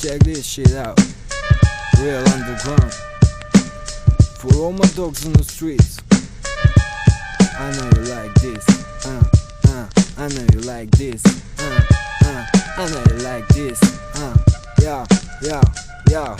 Check this shit out. Real underground. For all my dogs on the streets. I know you like this. I know you like this. I know you like this. Ja.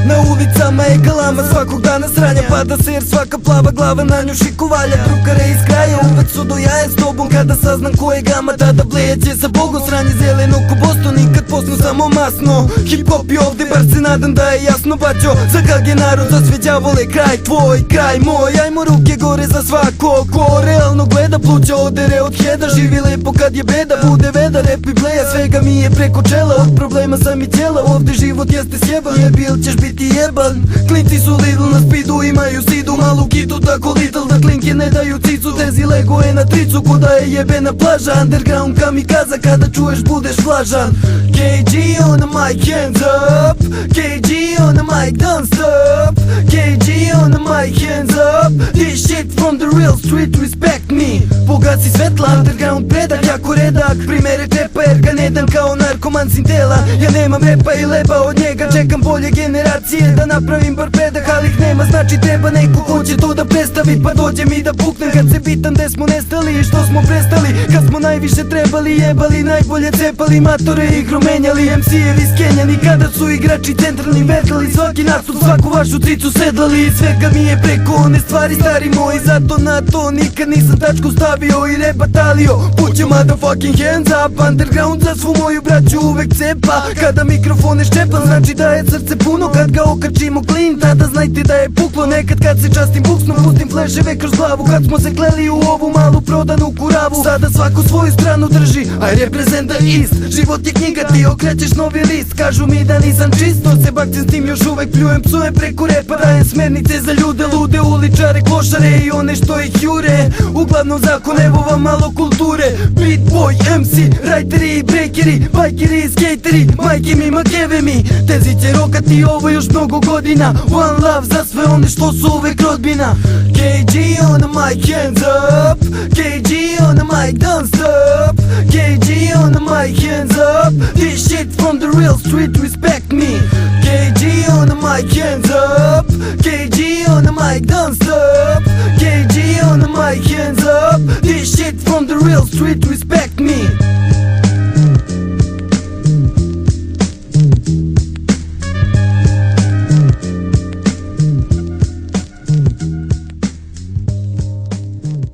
Na ulicama je galama, svakog dana sranja. Pada se jer svaka plava glava na nju šiku valja. Drugare iz kraja uvek su do jaja s tobom. Kada saznam ko je gama, tada blejeće sa Bogom. Sranje zeleno ko Boston, nikad posnu samo masno. Hip hop je ovde, bar se nadam da je jasno, baćo. Za kak je narod, za sve đavole, kraj tvoj, kraj moj. Ajmo ruke gore za svako ko realno gleda. Pluća odere od heda, živi lepo kad je beda. Bude veda, rap i bleja, svega mi je preko čela. Od problema sam i cijela, ovde život jeste sjeban. Jebi ili ćeš biti jeban. Klinci su Lidl na speedu, imaju sidu, malu kitu tako little da klinke ne daju cicu. Tezi Lego je na tricu, ko da je jebena plaža. Underground kamikaza, kada čuješ budeš vlažan. KG on the mic, hands up. KG on the mic, don't stop. KG on the mic, hands up. This shit from the real street, respect me. Bogaci svetla, underground predak, jako redak. Primere čepa jer ga ne dam kao narkoman sin tela. Ja nemam repa i leba od njega, čekam bolje generacije da napravim bar predak, ali ih nema, znači treba neko ko će to da predstavi. Pa dođe mi da puknem kad se pitam gde smo nestali i što smo prestali. Kad smo najviše trebali, jebali, najbolje cepali, matore igru menjali, MC-evi skenjani. Kada su igrači centralni vertali, svaki nastup, svaku vašu tricu sedlali. I svega mi je preko one stvari, stari moji, zato na to nikad nisam tačku stavio i rebatalio. Put your motherfucking hands up. Underground za svu moju braću uvek cepa. Kada mikrofone ščepam, znači da je srce puno. Kad ga okačimo klin, tada znajte da je puklo. Nekad kad se častim buksnom, pustim fleševe kroz glavu. Kad smo se kleli u ovu malu prodanu kuravu, sada svako svoju stranu drži, I represent the east. Život je knjiga, ti okrećeš novi list. Kažu mi da nisam čisto, se bakćem s tim još uvek pljujem psuje preko repa. Dajem smernice za ljude, lude, uličare, klošare i one što ih jure. Uglavnom zakon, evo vam malo kulture. Beat boy, MC, writeri, breakeri, bajkeri, skateri, majke mi, makeve mi. Tenzi će rokati ovo još mnogo godina. One love za sve one što su uvek rodbina. KG on the mic, hands up. KG on the mic, don't stop. KG on the mic, hands up. This shit from the real street, respect me. KG on the mic, hands up. KG on the mic, don't stop. KG on the mic, hands up. This shit from the real street, respect me.